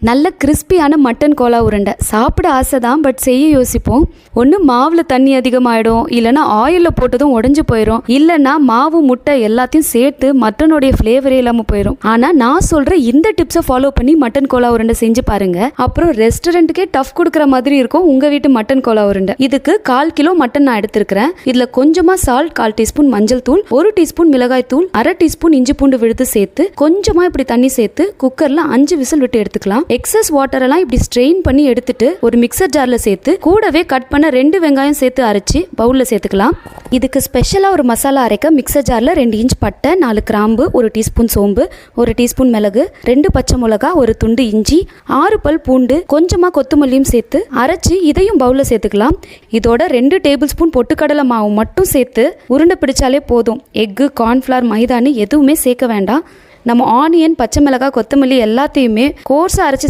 நல்ல கிறிஸ்பியான mutton Cola உருண்டை. சாப்பிட ஆசை தான், பட் செய்ய யோசிப்போம். ஒன்று மாவில் தண்ணி அதிகமாகிடும், இல்லைனா ஆயிலில் போட்டதும் உடஞ்சி போயிடும், இல்லைன்னா மாவு முட்டை எல்லாத்தையும் சேர்த்து மட்டனுடைய ஃப்ளேவரே இல்லாமல் போயிடும். ஆனால் நான் சொல்கிற இந்த டிப்ஸை ஃபாலோ பண்ணி மட்டன் கோலா உருண்டை செஞ்சு பாருங்க. அப்புறம் ரெஸ்டாரண்ட்டுக்கே டஃப் கொடுக்குற மாதிரி இருக்கும் உங்கள் வீட்டு மட்டன் கோலா உருண்டை. இதுக்கு 1/4 கிலோ மட்டன் நான் எடுத்திருக்கிறேன். இதில் கொஞ்சமாக சால்ட், 1/4 டீஸ்பூன் மஞ்சள் தூள், 1 டீஸ்பூன் மிளகாய் தூள், 1/2 டீஸ்பூன் இஞ்சி பூண்டு விழுது சேர்த்து கொஞ்சமாக இப்படி தண்ணி சேர்த்து குக்கரில் 5 விசில் விட்டு எடுத்துக்கலாம். எக்ஸஸ் வாட்டர் எல்லாம் இப்படி ஸ்ட்ரெயின் பண்ணி எடுத்துட்டு ஒரு மிக்சர் ஜார்ல சேர்த்து கூடவே கட் பண்ண 2 வெங்காயம் சேர்த்து அரைச்சி பவுல்ல சேர்த்துக்கலாம். இதுக்கு ஸ்பெஷலா ஒரு மசாலா அரைக்க மிக்சர் ஜார்ல 2 இன்ச் பட்டை, 4 கிராம்பு, 1 டீஸ்பூன் சோம்பு, 1 டீஸ்பூன் மிளகு, 2 பச்சை மிளகா, 1 துண்டு இஞ்சி, 6 பல் பூண்டு, கொஞ்சமா கொத்தமல்லியும் சேர்த்து அரைச்சி இதையும் பவுல்ல சேர்த்துக்கலாம். இதோட 2 டேபிள் ஸ்பூன் பொட்டுக்கடலை மாவு மட்டும் சேர்த்து உருண்டை பிடிச்சாலே போதும். எக்கு, கார்ன்ஃபிளவர், மைதான்னு எதுவுமே சேர்க்க வேண்டாம். நம்ம ஆனியன், பச்சை மிளகாய், கொத்தமல்லி எல்லாத்தையுமே கோர்ஸா அரைச்சி